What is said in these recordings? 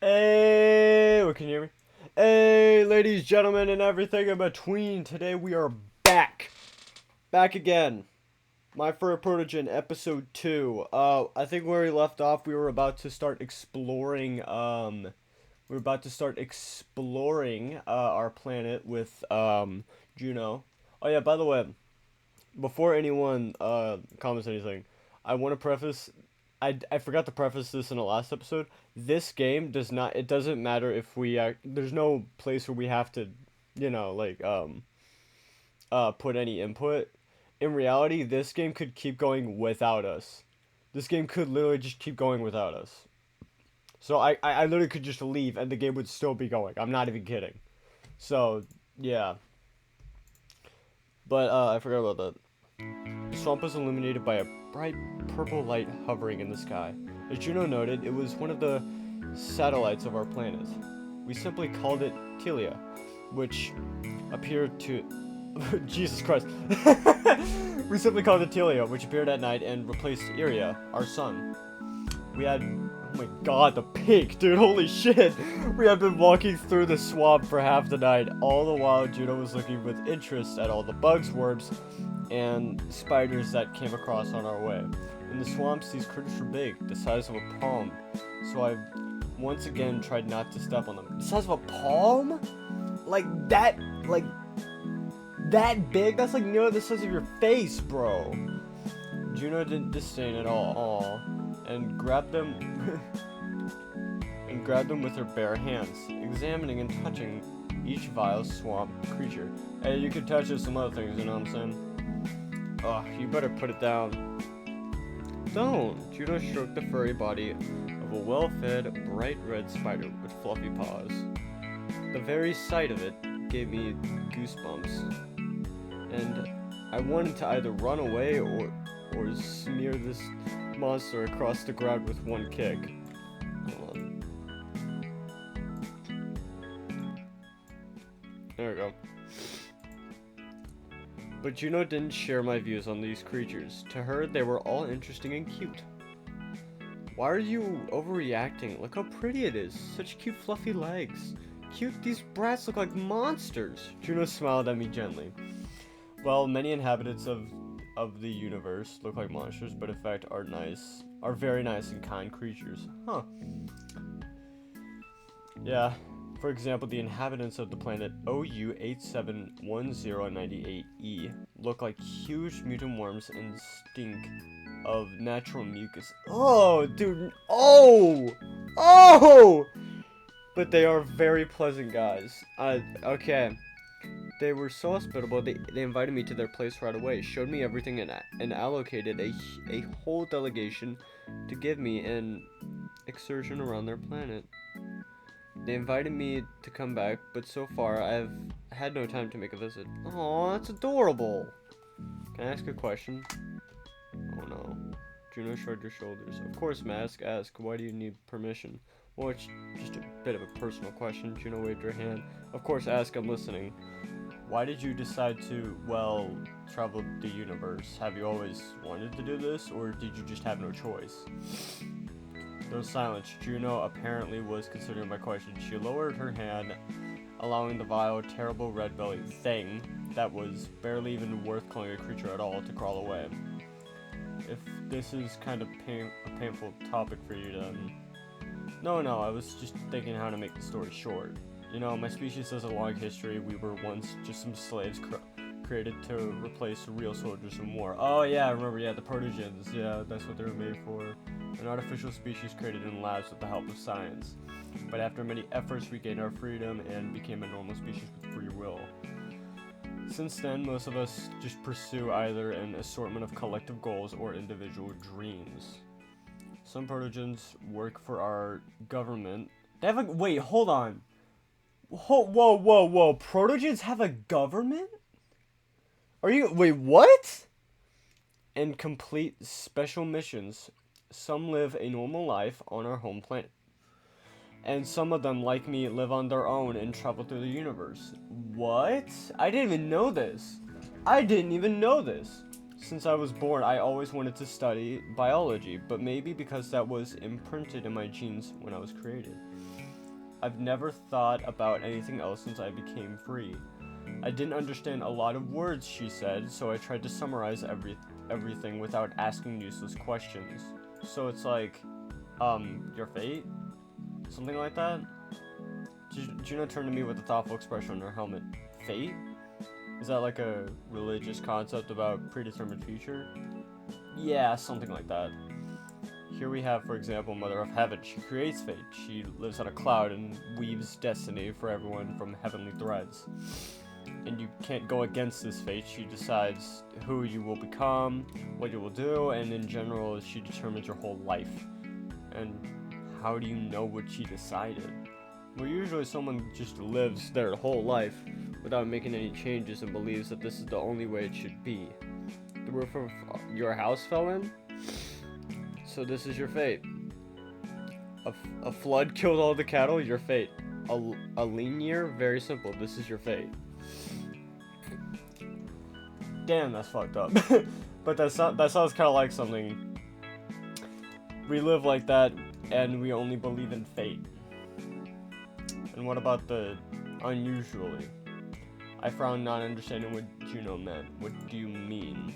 Hey, what, can you hear me? Hey, ladies, gentlemen, and everything in between. Today we are back. Back again. My Furry Protogen, episode 2. I think where we left off, we were about to start exploring, our planet with, JUNO. Oh yeah, by the way, before anyone, comments anything, I want to preface I forgot to preface this in the last episode. This game does not. It doesn't matter if we. There's no place where we have to, put any input. In reality, this game could keep going without us. This game could literally just keep going without us. So I literally could just leave and the game would still be going. I'm not even kidding. So yeah. But I forgot about that. The swamp was illuminated by a bright purple light hovering in the sky. As Juno noted, it was one of the satellites of our planet. We simply called it Telia, which appeared to... Jesus Christ. We simply called it Telia, which appeared at night and replaced Iria, our sun. We had... Oh my god, the pig, dude, holy shit! We had been walking through the swamp for half the night, all the while Juno was looking with interest at all the bugs, worms, and spiders that came across on our way. In the swamps, these critters were big, the size of a palm, so I once again tried not to step on them. The size of a palm? Like that big? That's like nearly the size of your face, bro. Juno didn't disdain at all, and grabbed them with her bare hands, examining and touching each vile swamp creature. Hey, you could touch some other things, you know what I'm saying? Oh, you better put it down. Don't! Juno stroked the furry body of a well-fed, bright red spider with fluffy paws. The very sight of it gave me goosebumps, and I wanted to either run away or smear this monster across the ground with one kick. Hold on. There we go. But Juno didn't share my views on these creatures. To her, they were all interesting and cute. Why are you overreacting? Look how pretty it is. Such cute fluffy legs. Cute, these brats look like monsters. Juno smiled at me gently. Well, many inhabitants of the universe look like monsters, but in fact are very nice and kind creatures. Huh. Yeah. For example, the inhabitants of the planet OU871098E look like huge mutant worms and stink of natural mucus. Oh, dude. Oh! But they are very pleasant guys. Okay. They were so hospitable, they invited me to their place right away, showed me everything, and allocated a whole delegation to give me an excursion around their planet. They invited me to come back, but so far I've had no time to make a visit. Aw, that's adorable. Can I ask a question? Oh no. Juno shrugged her shoulders. Of course, Mask. Ask, why do you need permission? Well, it's just a bit of a personal question. Juno waved her hand. Of course, ask, I'm listening. Why did you decide to, well, travel the universe? Have you always wanted to do this, or did you just have no choice? There was silence. Juno apparently was considering my question. She lowered her hand, allowing the vile, terrible red-bellied thing that was barely even worth calling a creature at all to crawl away. If this is kind of a painful topic for you, then... No, I was just thinking how to make the story short. You know, my species has a long history. We were once just some slaves created to replace real soldiers in war. Oh yeah, I remember, yeah, the Protogens. Yeah, that's what they were made for. An artificial species created in labs with the help of science. But after many efforts, we gained our freedom and became a normal species with free will. Since then, most of us just pursue either an assortment of collective goals or individual dreams. Some Protogens work for our government. They have a... Wait, hold on. Whoa. Protogens have a government? Are you... Wait, what? And complete special missions. Some live a normal life on our home planet. And some of them, like me, live on their own and travel through the universe. What? I didn't even know this. Since I was born, I always wanted to study biology, but maybe because that was imprinted in my genes when I was created. I've never thought about anything else since I became free. I didn't understand a lot of words she said, so I tried to summarize everything without asking useless questions. So it's like, your fate? Something like that? Juno turned to me with a thoughtful expression on her helmet. Fate? Is that like a religious concept about predetermined future? Yeah, something like that. Here we have, for example, Mother of Heaven. She creates fate. She lives on a cloud and weaves destiny for everyone from heavenly threads. And you can't go against this fate. She decides who you will become, what you will do, and in general, she determines your whole life. And how do you know what she decided? Well, usually someone just lives their whole life without making any changes and believes that this is the only way it should be. The roof of your house fell in? So this is your fate. A flood killed all the cattle? Your fate. A lean year? Very simple. This is your fate. Damn, that's fucked up. But that sounds kind of like something. We live like that, and we only believe in fate. And what about the unusually? I frowned, not understanding what Juno meant. What do you mean?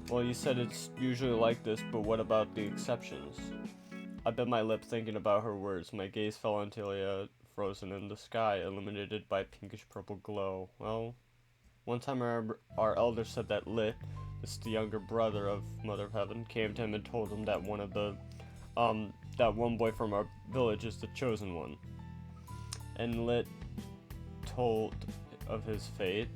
Well, you said it's usually like this, but what about the exceptions? I bit my lip thinking about her words. My gaze fell on Tilia, frozen in the sky, illuminated by pinkish purple glow. Well, one time our elder said that Lit, this is the younger brother of Mother of Heaven, came to him and told him that that one boy from our village is the chosen one. And Lit told of his fate,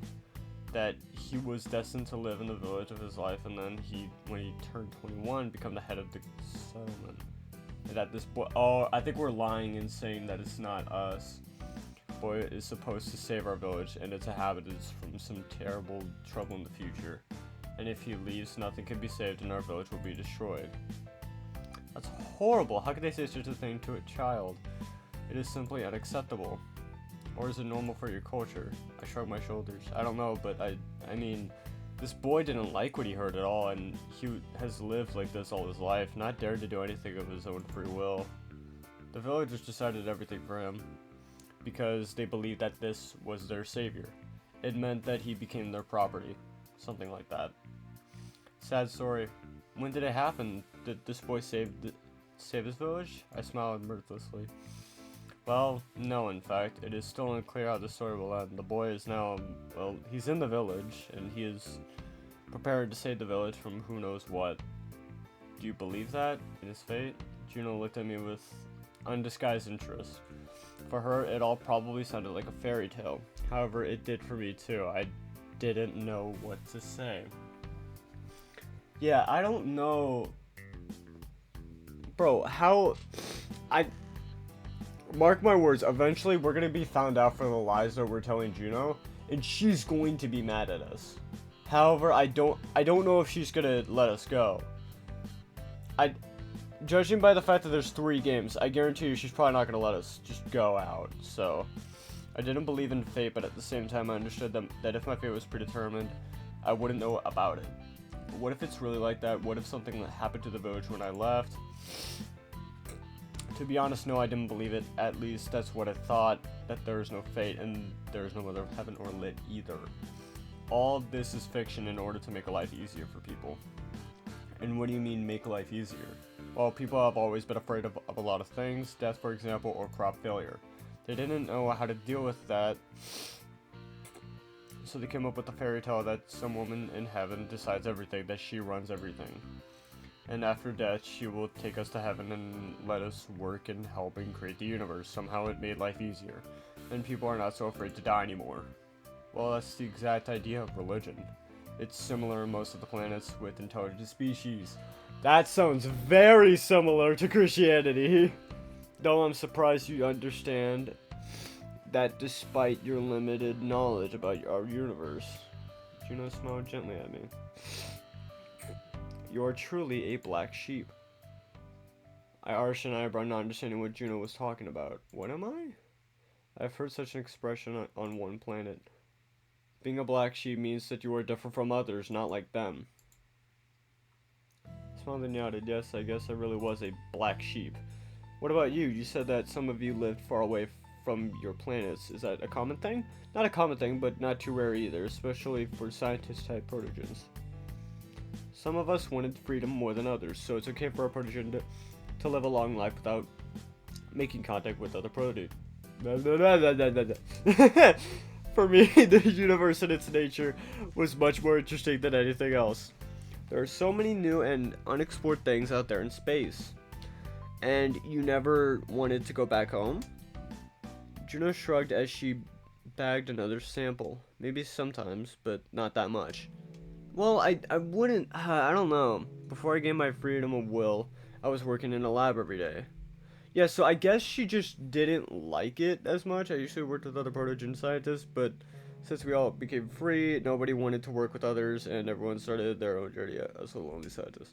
that he was destined to live in the village of his life, and then when he turned 21, become the head of the settlement. And that this boy, I think we're lying in saying that it's not us. Boy is supposed to save our village, and it's a habit is from some terrible trouble in the future. And if he leaves, nothing can be saved, and our village will be destroyed. That's horrible. How could they say such a thing to a child? It is simply unacceptable. Or is it normal for your culture? I shrug my shoulders. I don't know, but I mean, this boy didn't like what he heard at all, and he has lived like this all his life, not dared to do anything of his own free will. The villagers decided everything for him, because they believed that this was their savior. It meant that he became their property. Something like that. Sad story. When did it happen? Did this boy save his village? I smiled mirthlessly. Well, no, in fact, it is still unclear how the story will end. The boy is now, well, he's in the village, and he is prepared to save the village from who knows what. Do you believe that in his fate? Juno looked at me with undisguised interest. For her, it all probably sounded like a fairy tale. However, it did for me too. I didn't know what to say. Yeah, I don't know. Bro, mark my words, eventually we're gonna be found out for the lies that we're telling Juno, and she's going to be mad at us. However, I don't know if she's gonna let us go. Judging by the fact that there's 3 games, I guarantee you she's probably not gonna let us just go out. So, I didn't believe in fate, but at the same time I understood that if my fate was predetermined, I wouldn't know about it. But what if it's really like that? What if something happened to the village when I left? To be honest, no, I didn't believe it. At least that's what I thought, that there is no fate and there is no Mother of Heaven or Lit either. All this is fiction in order to make life easier for people. And what do you mean make life easier? Well, people have always been afraid of a lot of things, death for example, or crop failure. They didn't know how to deal with that, so they came up with the fairy tale that some woman in heaven decides everything, that she runs everything. And after death, she will take us to heaven and let us work and help and create the universe. Somehow it made life easier, and people are not so afraid to die anymore. Well, that's the exact idea of religion. It's similar in most of the planets with intelligent species. That sounds very similar to Christianity. Though I'm surprised you understand that despite your limited knowledge about our universe. Juno smiled gently at me. You are truly a black sheep. I arched an eyebrow, not understanding what Juno was talking about. What am I? I've heard such an expression on one planet. Being a black sheep means that you are different from others, not like them. I smiled and nodded. Yes, I guess I really was a black sheep. What about you? You said that some of you lived far away from your planets. Is that a common thing? Not a common thing, but not too rare either, especially for scientist-type protogens. Some of us wanted freedom more than others, so it's okay for our protogen to live a long life without making contact with other protogens. For me, the universe and its nature was much more interesting than anything else. There are so many new and unexplored things out there in space. And you never wanted to go back home? Juno shrugged as she bagged another sample. Maybe sometimes, but not that much. Well, I wouldn't, I don't know. Before I gained my freedom of will, I was working in a lab every day. Yeah, so I guess she just didn't like it as much. I usually worked with other protogen scientists, but since we all became free, nobody wanted to work with others, and everyone started their own journey as a lonely scientist.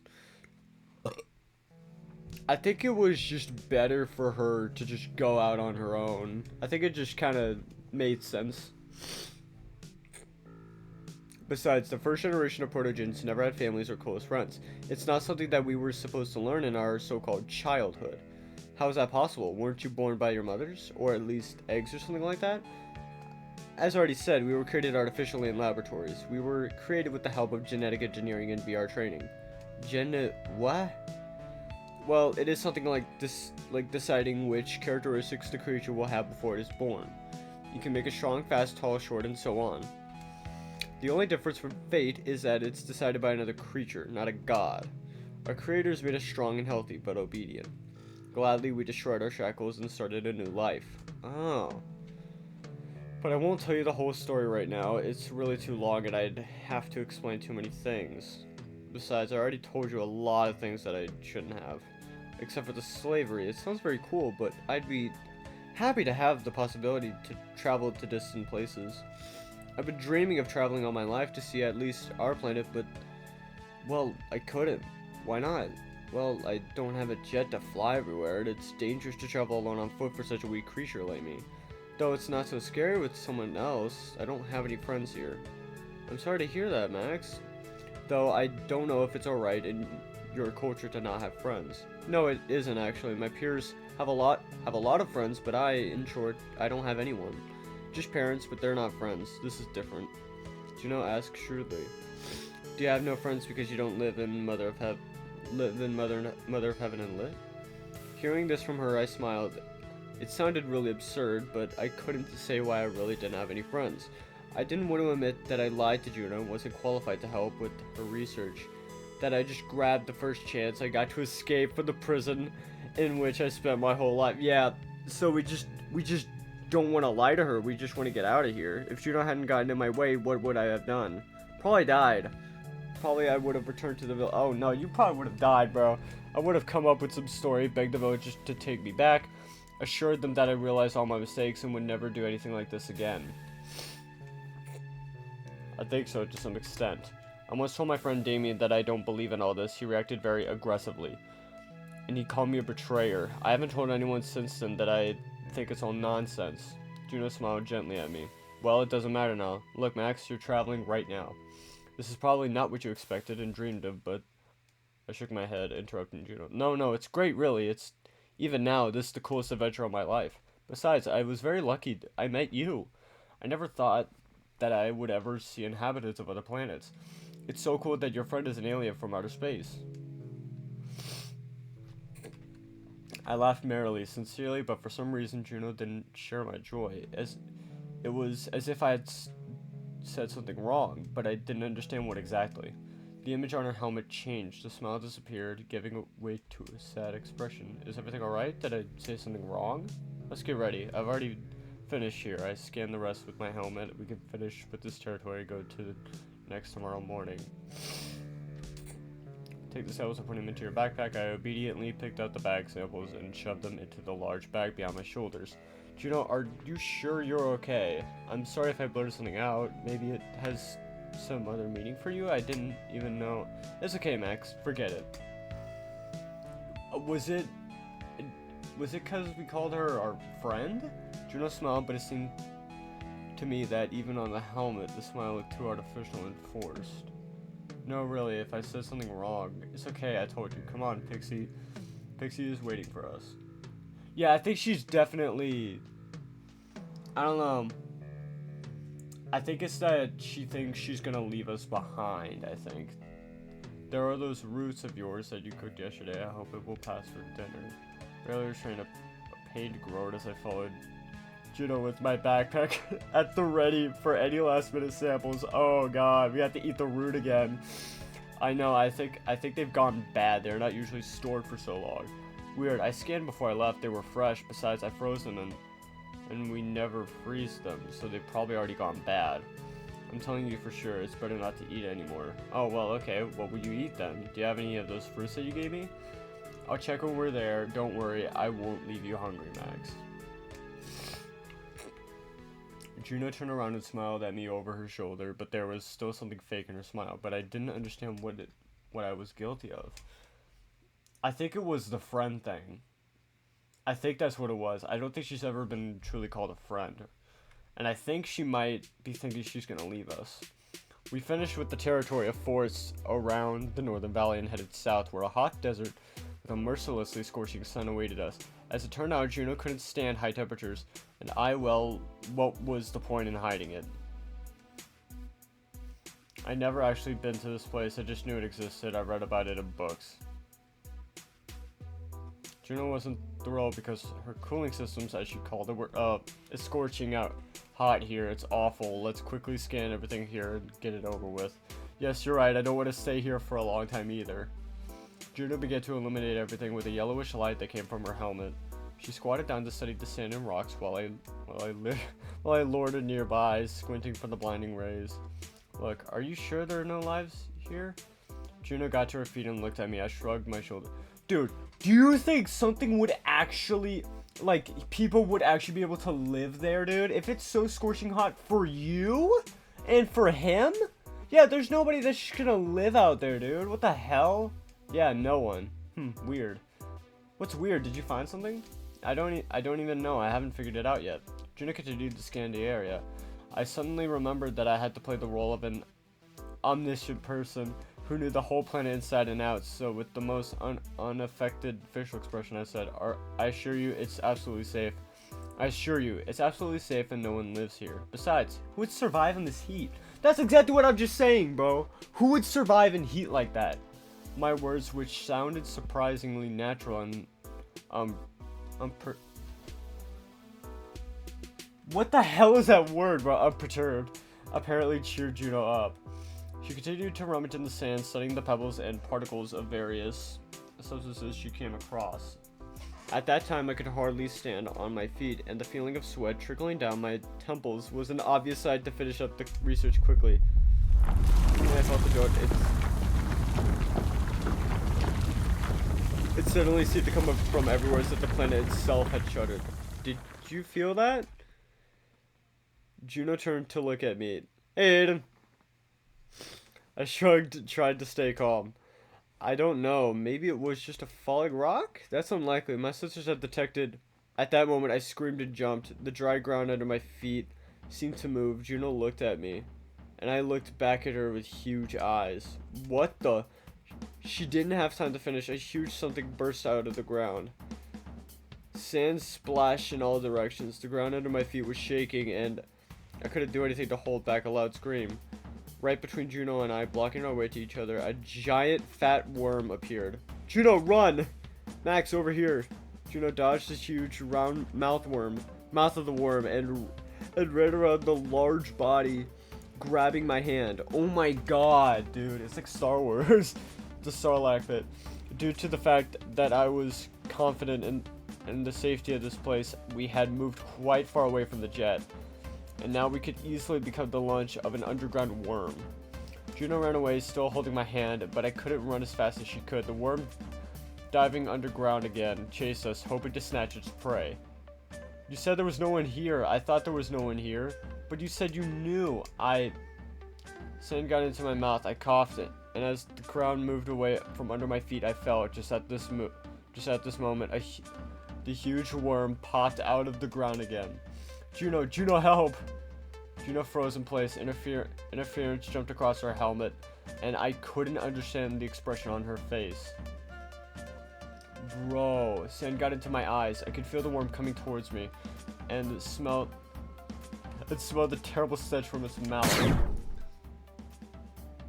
I think it was just better for her to just go out on her own. I think it just kind of made sense. Besides, the first generation of protogens never had families or close friends. It's not something that we were supposed to learn in our so-called childhood. How is that possible? Weren't you born by your mothers? Or at least eggs or something like that? As already said, we were created artificially in laboratories. We were created with the help of genetic engineering and VR training. What? Well, it is something like this, like deciding which characteristics the creature will have before it is born. You can make it strong, fast, tall, short, and so on. The only difference from fate is that it's decided by another creature, not a god. Our creators made us strong and healthy, but obedient. Gladly, we destroyed our shackles and started a new life. Oh. But I won't tell you the whole story right now. It's really too long and I'd have to explain too many things. Besides, I already told you a lot of things that I shouldn't have. Except for the slavery. It sounds very cool, but I'd be happy to have the possibility to travel to distant places. I've been dreaming of traveling all my life to see at least our planet, but, well, I couldn't. Why not? Well, I don't have a jet to fly everywhere, and it's dangerous to travel alone on foot for such a weak creature like me. Though it's not so scary with someone else, I don't have any friends here. I'm sorry to hear that, Max. Though I don't know if it's alright in your culture to not have friends. No, it isn't actually. My peers have a lot of friends, but in short, I don't have anyone. Just parents, but they're not friends. This is different. Juno asked shrewdly. Do you have no friends because you don't live in Mother of Heaven and lit? Hearing this from her, I smiled. It sounded really absurd, but I couldn't say why I really didn't have any friends. I didn't want to admit that I lied to Juno, wasn't qualified to help with her research, that I just grabbed the first chance I got to escape from the prison in which I spent my whole life. Yeah, so we just don't want to lie to her. We just want to get out of here. If Juno hadn't gotten in my way, what would I have done? Probably died. Probably I would have returned to the village. Oh no, you probably would have died, bro. I would have come up with some story, begged the villagers to take me back, assured them that I realized all my mistakes and would never do anything like this again. I think so, to some extent. I once told my friend Damien that I don't believe in all this. He reacted very aggressively, and he called me a betrayer. I haven't told anyone since then that I think it's all nonsense. Juno smiled gently at me. Well, it doesn't matter now. Look, Max, you're traveling right now. This is probably not what you expected and dreamed of, but... I shook my head, interrupting Juno. No, it's great, really. It's... Even now, this is the coolest adventure of my life. Besides, I was very lucky I met you. I never thought that I would ever see inhabitants of other planets. It's so cool that your friend is an alien from outer space. I laughed merrily, sincerely, but for some reason Juno didn't share my joy. It was as if I had said something wrong, but I didn't understand what exactly. The image on her helmet changed. The smile disappeared, giving way to a sad expression. Is everything alright? Did I say something wrong? Let's get ready. I've already finished here. I scanned the rest with my helmet. We can finish with this territory and go to the next tomorrow morning. Take the samples and put them into your backpack. I obediently picked out the bag samples and shoved them into the large bag behind my shoulders. Juno, are you sure you're okay? I'm sorry if I blurted something out. Maybe it has some other meaning for you? I didn't even know. It's okay, Max. Forget it. Was it because we called her our friend? Juno smiled, but it seemed to me that even on the helmet, the smile looked too artificial and forced. No, really, if I said something wrong, it's okay, I told you. Come on, Pixie. Pixie is waiting for us. Yeah, I think she's definitely I don't know. I think it's that she thinks she's gonna leave us behind, I think. There are those roots of yours that you cooked yesterday. I hope it will pass for dinner. Earlier trained a paid grower as I followed Juno with my backpack at the ready for any last minute samples. Oh god, we have to eat the root again. I know, I think they've gone bad. They're not usually stored for so long. Weird, I scanned before I left. They were fresh. Besides, I froze them and we never freeze them, so they've probably already gone bad. I'm telling you for sure, it's better not to eat anymore. Oh, well, okay. What will you eat then? Do you have any of those fruits that you gave me? I'll check when we're there. Don't worry, I won't leave you hungry, Max. Juno turned around and smiled at me over her shoulder, but there was still something fake in her smile. But I didn't understand what I was guilty of. I think it was the friend thing. I think that's what it was. I don't think she's ever been truly called a friend. And I think she might be thinking she's gonna leave us. We finished with the territory of forests around the northern valley and headed south, where a hot desert with a mercilessly scorching sun awaited us. As it turned out, Juno couldn't stand high temperatures, and well, what was the point in hiding it? I never actually been to this place, I just knew it existed. I read about it in books. Juno wasn't thrilled because her cooling systems, as she called it, were it's scorching out hot here. It's awful. Let's quickly scan everything here and get it over with. Yes, you're right. I don't want to stay here for a long time either. Juno began to illuminate everything with a yellowish light that came from her helmet. She squatted down to study the sand and rocks while I lorded nearby, squinting from the blinding rays. Look, are you sure there are no lives here? Juno got to her feet and looked at me. I shrugged my shoulder. Dude, do you think something would actually, like, people would actually be able to live there, dude? If it's so scorching hot for you and for him? Yeah, there's nobody that's just gonna live out there, dude. What the hell? Yeah, no one. Weird. What's weird? Did you find something? I don't even know. I haven't figured it out yet. Juno continued to scan the area. I suddenly remembered that I had to play the role of an omniscient person who knew the whole planet inside and out, so with the most unaffected facial expression I said, I assure you it's absolutely safe. I assure you, it's absolutely safe and no one lives here. Besides, who would survive in this heat? That's exactly what I'm just saying, bro. Who would survive in heat like that? My words, which sounded surprisingly natural and, what the hell is that word, bro? Unperturbed, apparently cheered Juno up. She continued to rummage in the sand, studying the pebbles and particles of various substances she came across. At that time, I could hardly stand on my feet, and the feeling of sweat trickling down my temples was an obvious sign to finish up the research quickly. When I felt the door, it suddenly seemed to come up from everywhere as if the planet itself had shuddered. Did you feel that? Juno turned to look at me. Hey, Aiden. I shrugged and tried to stay calm. I don't know. Maybe it was just a falling rock? That's unlikely. My sisters had detected. At that moment, I screamed and jumped. The dry ground under my feet seemed to move. Juno looked at me, and I looked back at her with huge eyes. What the? She didn't have time to finish. A huge something burst out of the ground. Sand splashed in all directions. The ground under my feet was shaking, and I couldn't do anything to hold back a loud scream. Right between Juno and I, blocking our way to each other, a giant fat worm appeared. Juno, run! Max, over here. Juno dodged this huge round mouth of the worm, and ran around the large body, grabbing my hand. Oh my god, dude, it's like Star Wars. The Sarlacc pit. Due to the fact that I was confident in the safety of this place, we had moved quite far away from the jet. And now we could easily become the lunch of an underground worm. Juno ran away, still holding my hand, but I couldn't run as fast as she could. The worm, diving underground again, chased us, hoping to snatch its prey. You said there was no one here. I thought there was no one here, but you said you knew. Sand got into my mouth. I coughed it, and as the ground moved away from under my feet, I fell. Just at this moment, the huge worm popped out of the ground again. Juno, help! Juno froze in place. Interference jumped across her helmet, and I couldn't understand the expression on her face. Bro, sand got into my eyes. I could feel the worm coming towards me, and smelled and smelled the terrible stench from its mouth.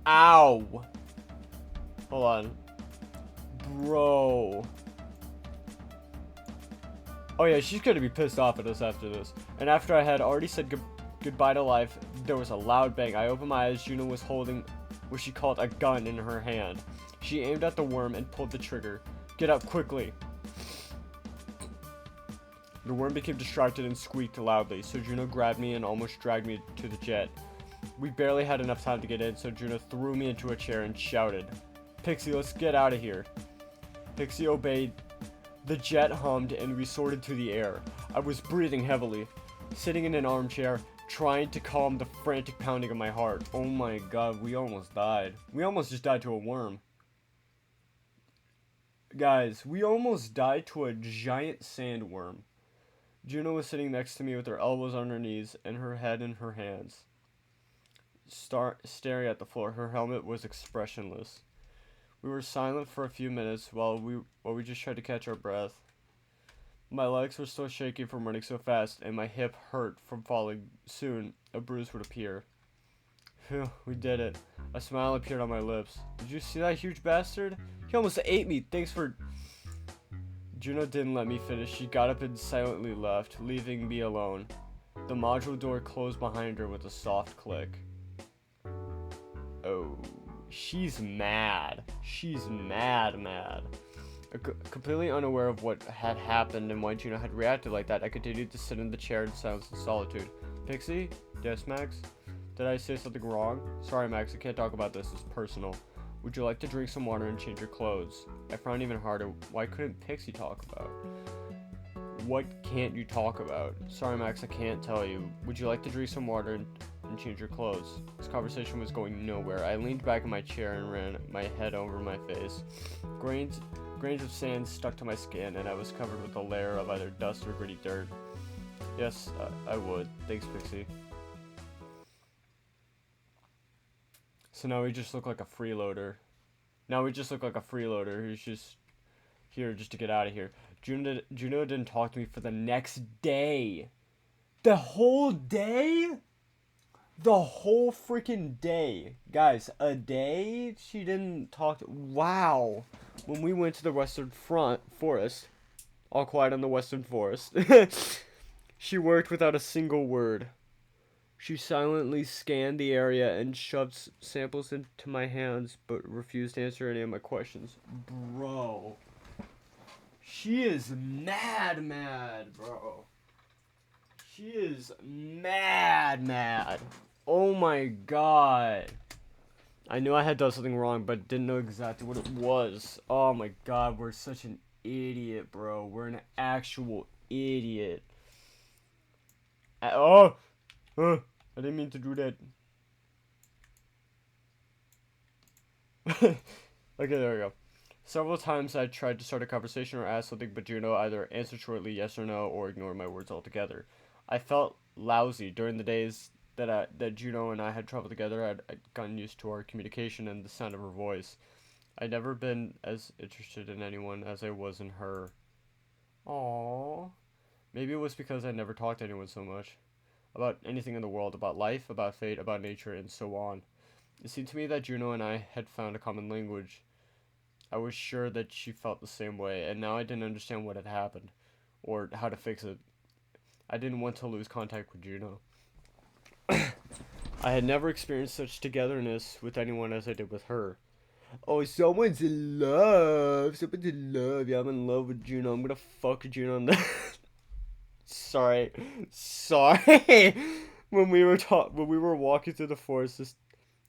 Ow! Hold on. Bro. Oh yeah, she's gonna be pissed off at us after this. And after I had already said goodbye to life, there was a loud bang. I opened my eyes. Juno was holding what she called a gun in her hand. She aimed at the worm and pulled the trigger. Get up quickly. The worm became distracted and squeaked loudly, so Juno grabbed me and almost dragged me to the jet. We barely had enough time to get in, so Juno threw me into a chair and shouted, "Pixie, let's get out of here." Pixie obeyed. The jet hummed and we soared through the air. I was breathing heavily, sitting in an armchair, trying to calm the frantic pounding of my heart. Oh my god, we almost died. We almost just died to a worm. Guys, we almost died to a giant sandworm. Juno was sitting next to me with her elbows on her knees and her head in her hands, staring at the floor. Her helmet was expressionless. We were silent for a few minutes while we just tried to catch our breath. My legs were still shaking from running so fast, and my hip hurt from falling. Soon, a bruise would appear. Phew, we did it. A smile appeared on my lips. Did you see that huge bastard? He almost ate me. Thanks for... Juno didn't let me finish. She got up and silently left, leaving me alone. The module door closed behind her with a soft click. Oh, she's mad. She's mad. Completely unaware of what had happened and why Juno had reacted like that, I continued to sit in the chair in silence and solitude. Pixie? Yes, Max? Did I say something wrong? Sorry, Max, I can't talk about this. It's personal. Would you like to drink some water and change your clothes? I frowned even harder. Why couldn't Pixie talk about? What can't you talk about? Sorry, Max, I can't tell you. Would you like to drink some water and change your clothes? This conversation was going nowhere. I leaned back in my chair and ran my head over my face. Grains of sand stuck to my skin, and I was covered with a layer of either dust or gritty dirt. Yes, I would. Thanks, Pixie. So now we just look like a freeloader. Who's just here just to get out of here. Juno didn't talk to me for the next day. The whole day? The whole freaking day. Guys, a day? She didn't talk to... Wow. When we went to the Western Forest, all quiet on the Western Forest, she worked without a single word. She silently scanned the area and shoved samples into my hands, but refused to answer any of my questions. Bro. She is mad, bro. She is mad. Oh my god. I knew I had done something wrong, but didn't know exactly what it was. Oh my god, we're such an idiot, bro. We're an actual idiot. I didn't mean to do that. Okay, there we go. Several times I tried to start a conversation or ask something, but Juno either answered shortly yes or no, or ignored my words altogether. I felt lousy during the days that Juno and I had traveled together. I'd gotten used to our communication and the sound of her voice. I'd never been as interested in anyone as I was in her. Aww. Maybe it was because I never talked to anyone so much. About anything in the world, about life, about fate, about nature, and so on. It seemed to me that Juno and I had found a common language. I was sure that she felt the same way, and now I didn't understand what had happened, or how to fix it. I didn't want to lose contact with Juno. I had never experienced such togetherness with anyone as I did with her. Oh, someone's in love. Yeah, I'm in love with Juno. I'm gonna fuck Juno in the... Sorry. When we were walking through the forest,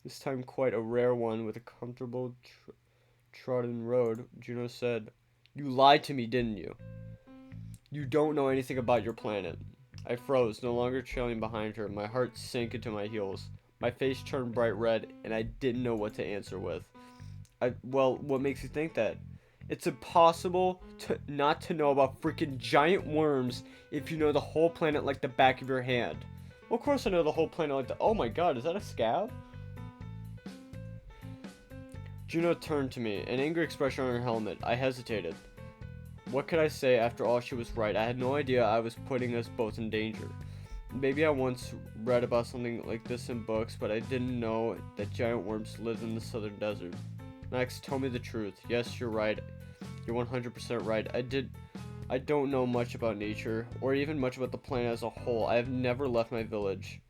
this time quite a rare one with a comfortable trodden road, Juno said, "You lied to me, didn't you? You don't know anything about your planet." I froze, no longer trailing behind her. My heart sank into my heels. My face turned bright red, and I didn't know what to answer with. Well, what makes you think that? It's impossible not to know about freaking giant worms if you know the whole planet like the back of your hand. Well, of course I know the whole planet like the... Oh my god, is that a scab? Juno turned to me, an angry expression on her helmet. I hesitated. What could I say? After all, she was right. I had no idea I was putting us both in danger. maybe I once read about something like this in books, but I didn't know that giant worms lived in the southern desert. Max, tell me the truth. Yes, you're right. You're 100% right. I don't know much about nature, or even much about the planet as a whole. I have never left my village.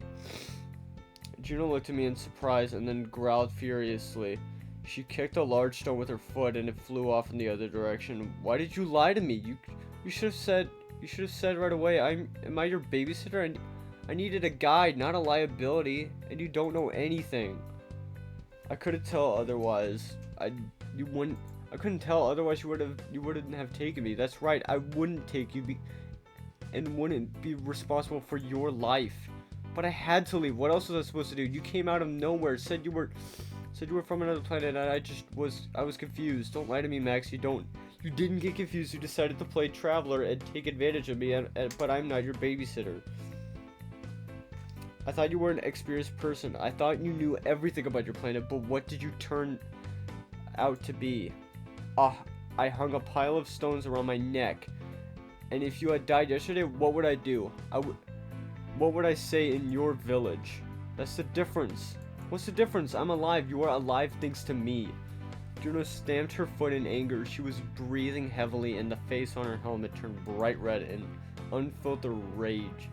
Juno looked at me in surprise and then growled furiously. She kicked a large stone with her foot and it flew off in the other direction. Why did you lie to me? You should have said right away, am I your babysitter? I needed a guide, not a liability, and you don't know anything. I couldn't tell otherwise. I couldn't tell otherwise you wouldn't have taken me. That's right. I wouldn't take you and wouldn't be responsible for your life. But I had to leave. What else was I supposed to do? You came out of nowhere, said you were from another planet, and I was confused. Don't lie to me, Max. You didn't get confused. You decided to play traveler and take advantage of me, but I'm not your babysitter. I thought you were an experienced person. I thought you knew everything about your planet, but what did you turn out to be? I hung a pile of stones around my neck. And if you had died yesterday, what would I do? What would I say in your village? That's the difference. What's the difference? I'm alive. You are alive thanks to me. Juno stamped her foot in anger. She was breathing heavily, and the face on her helmet turned bright red in unfiltered rage.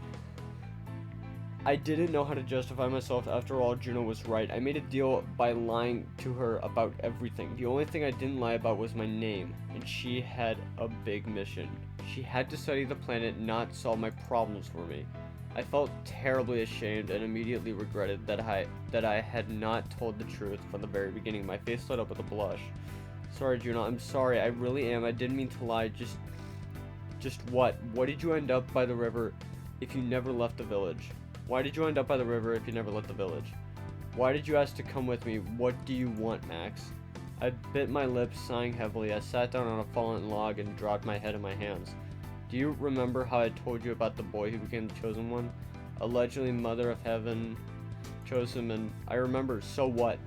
I didn't know how to justify myself. After all, Juno was right. I made a deal by lying to her about everything. The only thing I didn't lie about was my name, and she had a big mission. She had to study the planet, not solve my problems for me. I felt terribly ashamed and immediately regretted that I had not told the truth from the very beginning. My face lit up with a blush. Sorry, Juno. I'm sorry. I really am. I didn't mean to lie. Just what? What did you end up by the river if you never left the village? Why did you end up by the river if you never left the village? Why did you ask to come with me? What do you want, Max? I bit my lips, sighing heavily. I sat down on a fallen log and dropped my head in my hands. Do you remember how I told you about the boy who became the chosen one? Allegedly, Mother of Heaven chose him, and I remember. So what?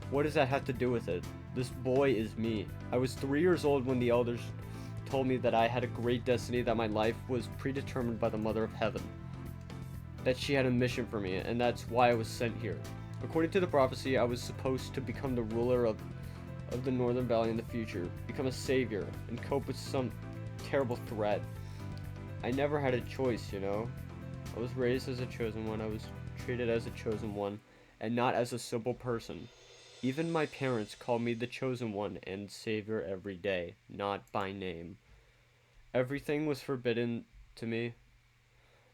What does that have to do with it? This boy is me. I was 3 years old when the elders told me that I had a great destiny, that my life was predetermined by the Mother of Heaven, that she had a mission for me, and that's why I was sent here. According to the prophecy, I was supposed to become the ruler of the Northern Valley in the future, become a savior, and cope with some terrible threat. I never had a choice, you know. I was raised as a chosen one. I was treated as a chosen one, and not as a simple person. Even my parents called me the chosen one and savior every day, not by name. Everything was forbidden to me.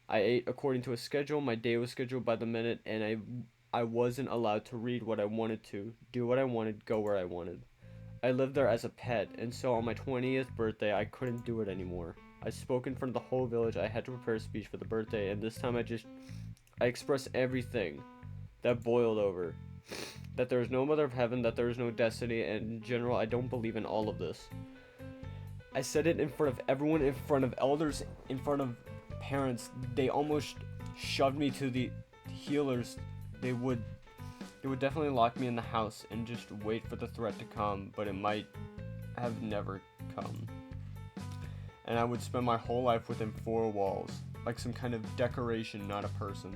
I ate according to a schedule. My day was scheduled by the minute, and I wasn't allowed to read what I wanted to, do what I wanted, go where I wanted. I lived there as a pet, and so on my 20th birthday, I couldn't do it anymore. I spoke in front of the whole village. I had to prepare a speech for the birthday, and this time I expressed everything that boiled over. That there is no Mother of Heaven, that there is no destiny, and in general, I don't believe in all of this. I said it in front of everyone, in front of elders, in front of parents. They almost shoved me to the healers. They would definitely lock me in the house and just wait for the threat to come, but it might have never come. And I would spend my whole life within 4 walls, like some kind of decoration, not a person.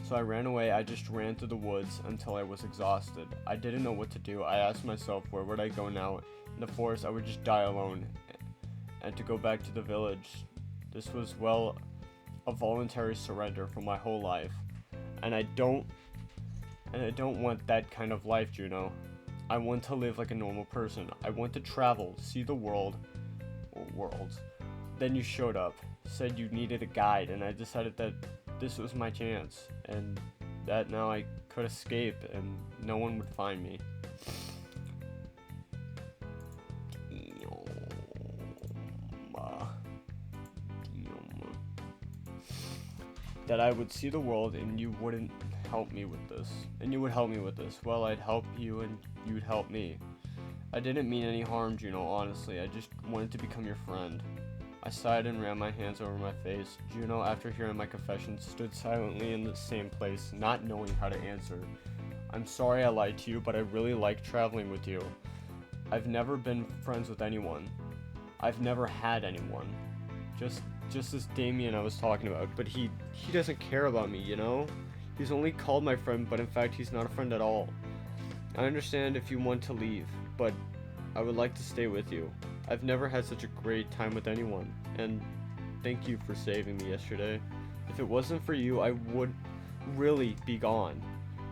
So I ran away. I just ran through the woods until I was exhausted. I didn't know what to do. I asked myself, where would I go now? In the forest, I would just die alone. And to go back to the village, this was, well, a voluntary surrender for my whole life. And I don't want that kind of life, Juno. I want to live like a normal person. I want to travel, see the world, or worlds. Then you showed up, said you needed a guide, and I decided that this was my chance, and that now I could escape and no one would find me. That I would see the world and you wouldn't help me with this. And you would help me with this. Well, I'd help you and you'd help me. I didn't mean any harm, Juno, honestly. I just wanted to become your friend. I sighed and ran my hands over my face. Juno, after hearing my confession, stood silently in the same place, not knowing how to answer. I'm sorry I lied to you, but I really like traveling with you. I've never been friends with anyone. I've never had anyone. Just just this Damien I was talking about, but he doesn't care about me, you know? He's only called my friend, but in fact he's not a friend at all. I understand if you want to leave, but I would like to stay with you. I've never had such a great time with anyone, and thank you for saving me yesterday. If it wasn't for you, I would really be gone.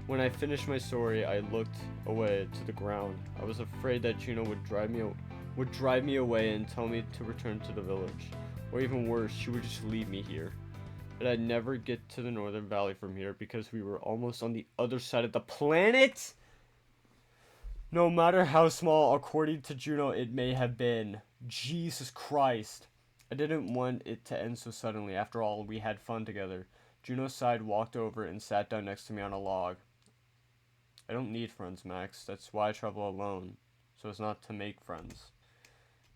When I finished my story, I looked away to the ground. I was afraid that JUNO would drive me away and tell me to return to the village. Or even worse, she would just leave me here. But I'd never get to the Northern Valley from here because we were almost on the other side of the planet! No matter how small, according to JUNO, it may have been. Jesus Christ. I didn't want it to end so suddenly. After all, we had fun together. JUNO sighed, walked over, and sat down next to me on a log. I don't need friends, Max. That's why I travel alone. So as not to make friends.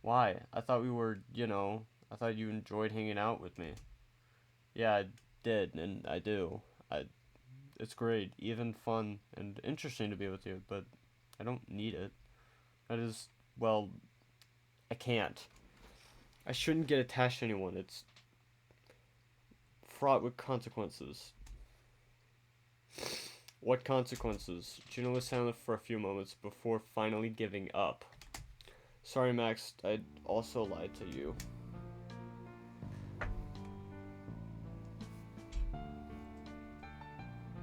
Why? I thought we were, I thought you enjoyed hanging out with me. Yeah, I did, and I do. It's great, even fun and interesting to be with you, but I don't need it. That is, well, I can't. I shouldn't get attached to anyone. It's fraught with consequences. What consequences? JUNO was silent for a few moments before finally giving up. Sorry, Max, I also lied to you.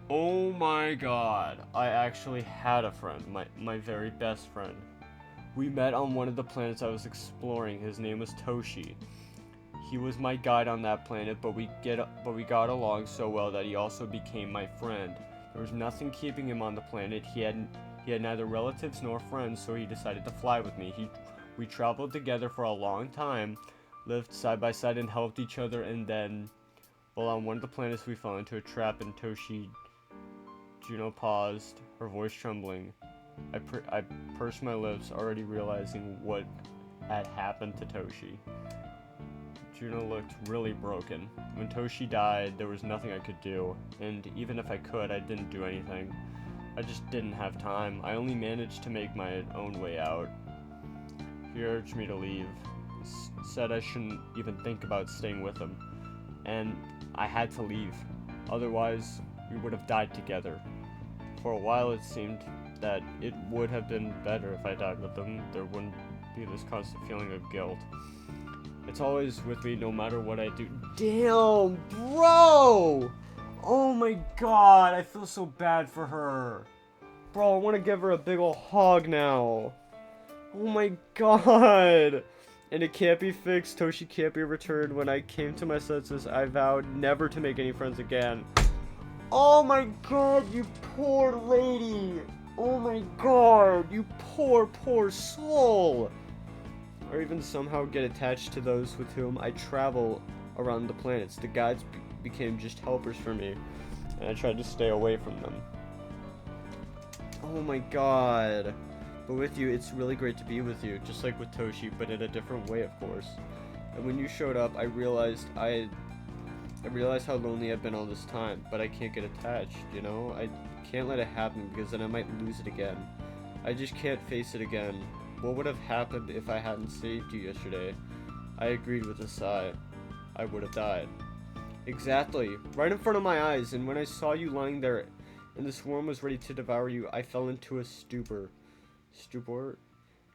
Oh my god, I actually had a friend, my very best friend. We met on one of the planets I was exploring. His name was Toshi. He was my guide on that planet, but we got along so well that he also became my friend. There was nothing keeping him on the planet. He had neither relatives nor friends, so he decided to fly with me. We traveled together for a long time, lived side by side and helped each other, and then, well, on one of the planets we fell into a trap and JUNO paused, her voice trembling. I pursed my lips, already realizing what had happened to Toshi. JUNO looked really broken. When Toshi died, there was nothing I could do, and even if I could, I didn't do anything. I just didn't have time. I only managed to make my own way out. He urged me to leave, said I shouldn't even think about staying with him, and I had to leave. Otherwise, we would have died together. For a while, it seemed that it would have been better if I died with him. There wouldn't be this constant feeling of guilt. It's always with me no matter what I do. Damn, bro! Oh my god, I feel so bad for her. Bro, I want to give her a big ol' hug now. Oh my god. And it can't be fixed. Toshi can't be returned. When I came to my senses, I vowed never to make any friends again. Oh my god, you poor lady. Oh my god, you poor, poor soul. Or even somehow get attached to those with whom I travel around the planets. The guides became just helpers for me, and I tried to stay away from them. Oh my god. But with you, it's really great to be with you, just like with Toshi, but in a different way, of course. And when you showed up, I realized how lonely I've been all this time, but I can't get attached, you know? I can't let it happen because then I might lose it again. I just can't face it again. What would have happened if I hadn't saved you yesterday? I agreed with a sigh. I would have died. Exactly. Right in front of my eyes, and when I saw you lying there and the swarm was ready to devour you, I fell into a stupor. Stupor?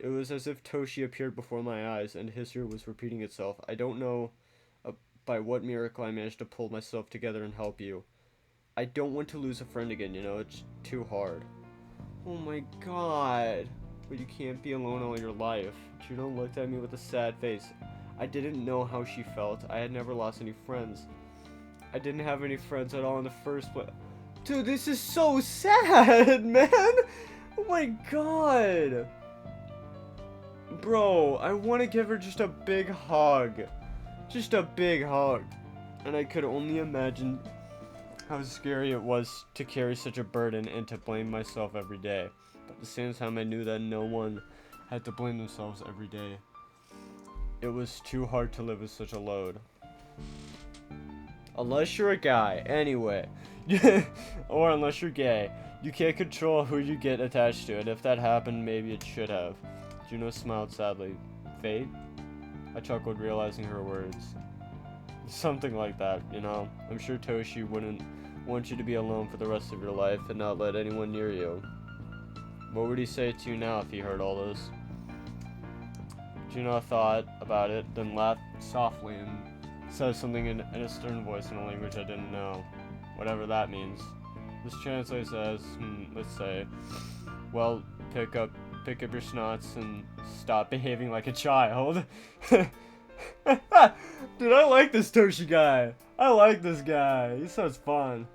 It was as if Toshi appeared before my eyes and history was repeating itself. I don't know by what miracle I managed to pull myself together and help you. I don't want to lose a friend again, you know, it's too hard. Oh my god. But you can't be alone all your life. JUNO looked at me with a sad face. I didn't know how she felt. I had never lost any friends. I didn't have any friends at all in the first place. Dude, this is so sad, man. Oh my god. Bro, I want to give her just a big hug. Just a big hug. And I could only imagine how scary it was to carry such a burden and to blame myself every day. But at the same time, I knew that no one had to blame themselves every day. It was too hard to live with such a load. Unless you're a guy, anyway. Or unless you're gay. You can't control who you get attached to, and if that happened, maybe it should have. JUNO smiled sadly. Fate? I chuckled, realizing her words. Something like that, you know? I'm sure Toshi wouldn't want you to be alone for the rest of your life and not let anyone near you. What would he say to you now if he heard all this? Juno thought about it, then laughed softly and said something in a stern voice in a language I didn't know. Whatever that means. This translates as, let's say, well, pick up your snots and stop behaving like a child. Dude, I like this Toshi guy. I like this guy. He sounds fun.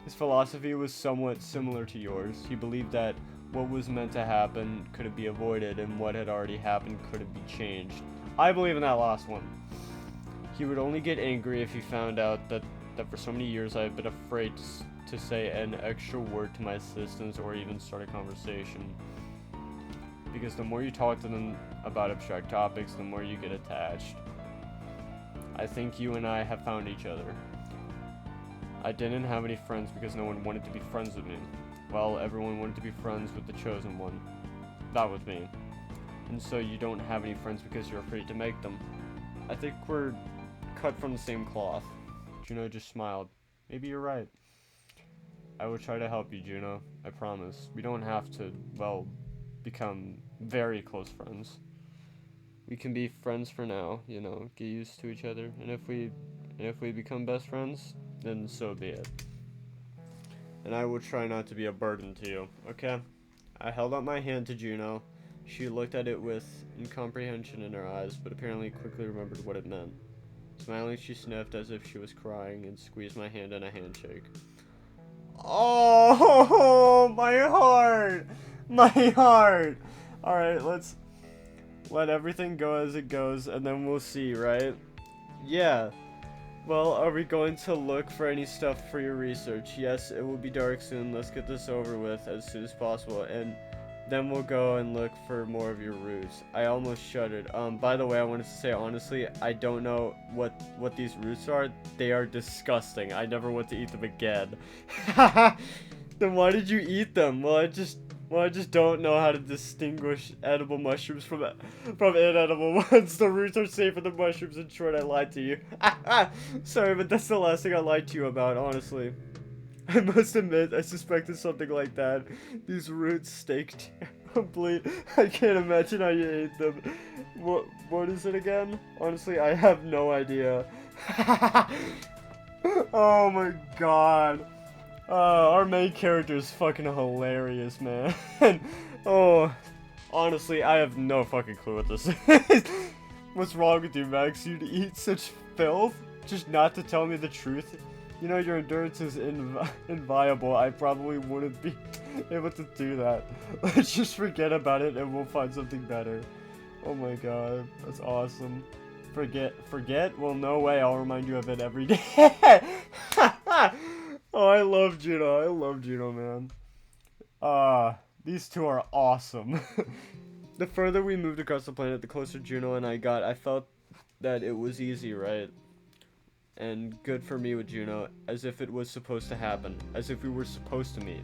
His philosophy was somewhat similar to yours. He believed that what was meant to happen couldn't be avoided, and what had already happened couldn't be changed. I believe in that last one. He would only get angry if he found out that for so many years I have been afraid to say an extra word to my assistants or even start a conversation. Because the more you talk to them about abstract topics, the more you get attached. I think you and I have found each other. I didn't have any friends because no one wanted to be friends with me. Well, everyone wanted to be friends with the chosen one. Not with me. And so you don't have any friends because you're afraid to make them. I think we're cut from the same cloth. Juno just smiled. Maybe you're right. I will try to help you, Juno. I promise. We don't have to, well, become very close friends. We can be friends for now, you know, get used to each other. And if we become best friends, then so be it. And I will try not to be a burden to you, okay? I held out my hand to Juno. She looked at it with incomprehension in her eyes, but apparently quickly remembered what it meant. Smiling, she sniffed as if she was crying and squeezed my hand in a handshake. Oh, my heart! My heart! Alright, let's let everything go as it goes, and then we'll see, right? Yeah. Well, are we going to look for any stuff for your research? Yes, it will be dark soon. Let's get this over with as soon as possible, and then we'll go and look for more of your roots. I almost shuddered. By the way, I wanted to say, honestly, I don't know what these roots are. They are disgusting. I never want to eat them again. Then why did you eat them? Well, I just don't know how to distinguish edible mushrooms from inedible ones. The roots are safer than mushrooms. In short, I lied to you. Sorry, but that's the last thing I lied to you about, honestly. I must admit, I suspected something like that. These roots stink terribly. I can't imagine how you ate them. What is it again? Honestly, I have no idea. Oh my god. Our main character is fucking hilarious, man. Oh, honestly, I have no fucking clue what this is. What's wrong with you, Max? You'd eat such filth just not to tell me the truth? You know, your endurance is inviolable. I probably wouldn't be able to do that. Let's just forget about it and we'll find something better. Oh my god, that's awesome. Forget? Well, no way. I'll remind you of it every day. Oh, I love Juno. I love Juno, man. These two are awesome. The further we moved across the planet, the closer Juno and I got. I felt that it was easy, right? And good for me with Juno, as if it was supposed to happen, as if we were supposed to meet.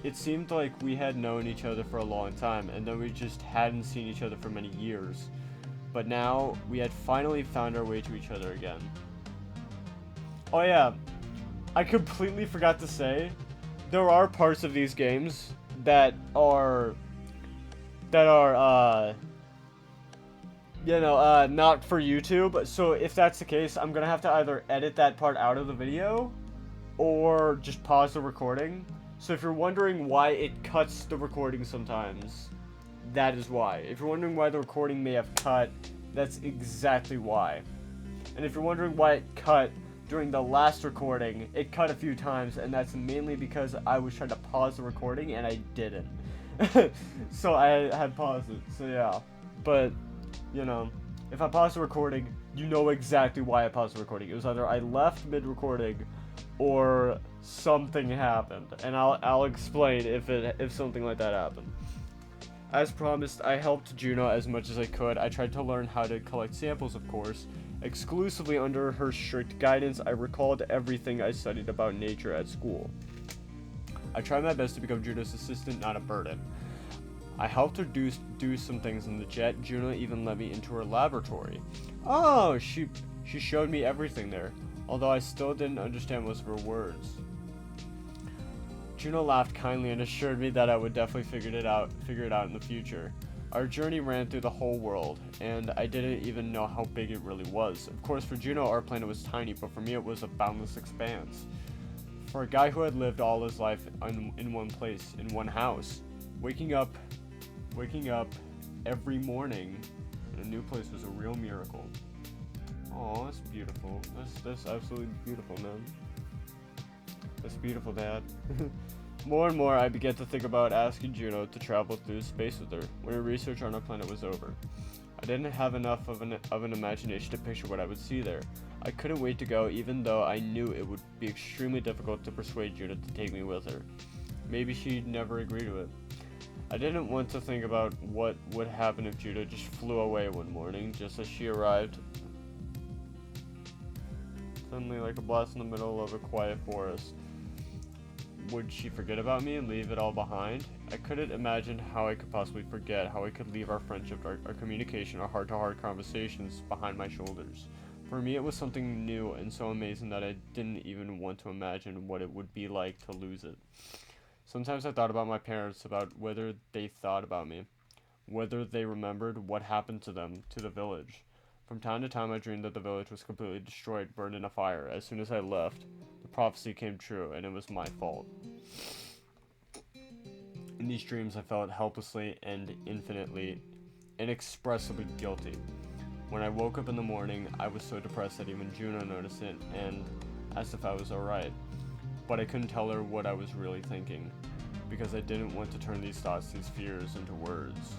It seemed like we had known each other for a long time, and then we just hadn't seen each other for many years. But now, we had finally found our way to each other again. Oh yeah, I completely forgot to say, there are parts of these games that are not for YouTube. So if that's the case, I'm gonna have to either edit that part out of the video or just pause the recording. So if you're wondering why it cuts the recording sometimes, that is why. If you're wondering why the recording may have cut, that's exactly why. And if you're wondering why it cut during the last recording, it cut a few times, and that's mainly because I was trying to pause the recording and I didn't. So I had paused it, so yeah. But, you know, if I pause the recording, you know exactly why I paused the recording. It was either I left mid-recording or something happened, and I'll explain if something like that happened. As promised, I helped Juno as much as I could. I tried to learn how to collect samples, of course. Exclusively under her strict guidance, I recalled everything I studied about nature at school. I tried my best to become Juno's assistant, not a burden. I helped her do some things in the jet. Juno even let me into her laboratory. Oh, she showed me everything there, although I still didn't understand most of her words. Juno laughed kindly and assured me that I would definitely figure it out in the future. Our journey ran through the whole world, and I didn't even know how big it really was. Of course, for Juno, our planet was tiny, but for me, it was a boundless expanse. For a guy who had lived all his life in one place, in one house, waking up every morning in a new place was a real miracle. Oh, that's beautiful. That's absolutely beautiful, man. That's beautiful, Dad. More and more, I began to think about asking Juno to travel through space with her when her research on our planet was over. I didn't have enough of an imagination to picture what I would see there. I couldn't wait to go, even though I knew it would be extremely difficult to persuade Juno to take me with her. Maybe she'd never agree to it. I didn't want to think about what would happen if Juno just flew away one morning, just as she arrived. Suddenly, like a blast in the middle of a quiet forest. Would she forget about me and leave it all behind? I couldn't imagine how I could possibly forget, how I could leave our friendship, our communication, our heart-to-heart conversations behind my shoulders. For me, it was something new and so amazing that I didn't even want to imagine what it would be like to lose it. Sometimes I thought about my parents, about whether they thought about me, whether they remembered what happened to them, to the village. From time to time, I dreamed that the village was completely destroyed, burned in a fire. As soon as I left, the prophecy came true, and it was my fault. In these dreams, I felt helplessly and inexpressibly guilty. When I woke up in the morning, I was so depressed that even Juno noticed it and asked if I was alright. But I couldn't tell her what I was really thinking, because I didn't want to turn these thoughts, these fears, into words.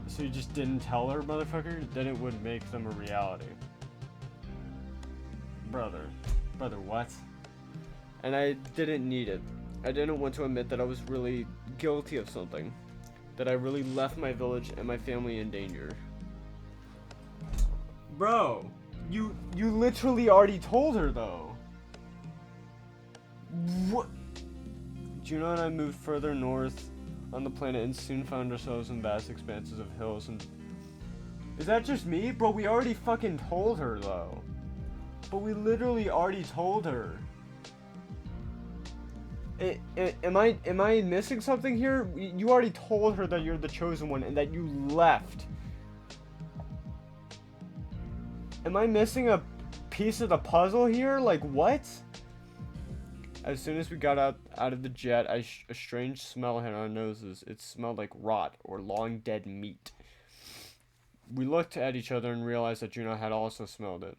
So you just didn't tell her, motherfucker? Then it would make them a reality. Brother, what? And I didn't need it. I didn't want to admit that I was really guilty of something. That I really left my village and my family in danger. Bro, you literally already told her, though. What? Juno and I moved further north on the planet and soon found ourselves in vast expanses of hills and... Is that just me? Bro, we already fucking told her, though. But we literally already told her. Am I missing something here? You already told her that you're the chosen one and that you left. Am I missing a piece of the puzzle here? Like, what? As soon as we got out of the jet, a strange smell hit our noses. It smelled like rot or long dead meat. We looked at each other and realized that Juno had also smelled it.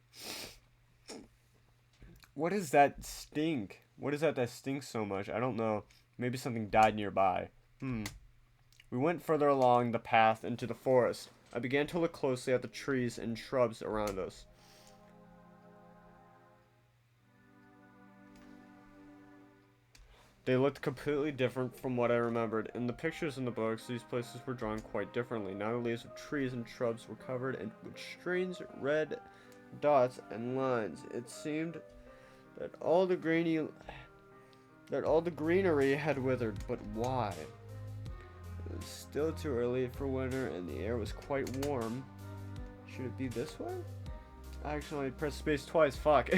What is that stink? What is that stinks so much? I don't know. Maybe something died nearby. We went further along the path into the forest. I began to look closely at the trees and shrubs around us. They looked completely different from what I remembered. In the pictures in the books, these places were drawn quite differently. Now the leaves of trees and shrubs were covered with strange red dots and lines. It seemed that all the greenery had withered, but why? It was still too early for winter and the air was quite warm. Should it be this way? Actually, I pressed space twice, fuck.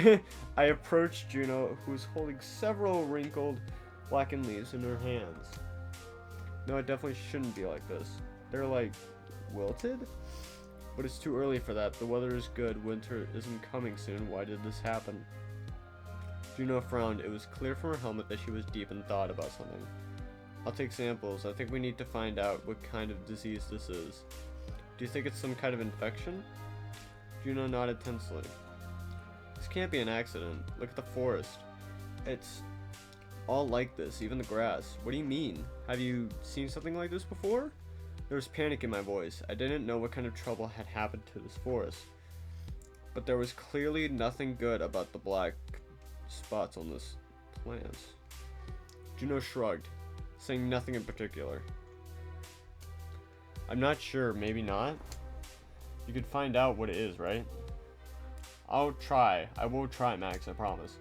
I approached Juno, who was holding several wrinkled, blackened leaves in her hands. No, it definitely shouldn't be like this. They're like, wilted? But it's too early for that. The weather is good. Winter isn't coming soon. Why did this happen? Juno frowned. It was clear from her helmet that she was deep in thought about something. I'll take samples. I think we need to find out what kind of disease this is. Do you think it's some kind of infection? Juno nodded tensely. This can't be an accident. Look at the forest. It's all like this, even the grass. What do you mean? Have you seen something like this before? There was panic in my voice. I didn't know what kind of trouble had happened to this forest. But there was clearly nothing good about the black spots on this plant. Juno shrugged, saying nothing in particular. I'm not sure, maybe not? You could find out what it is, right? I'll try. I will try, Max, I promise.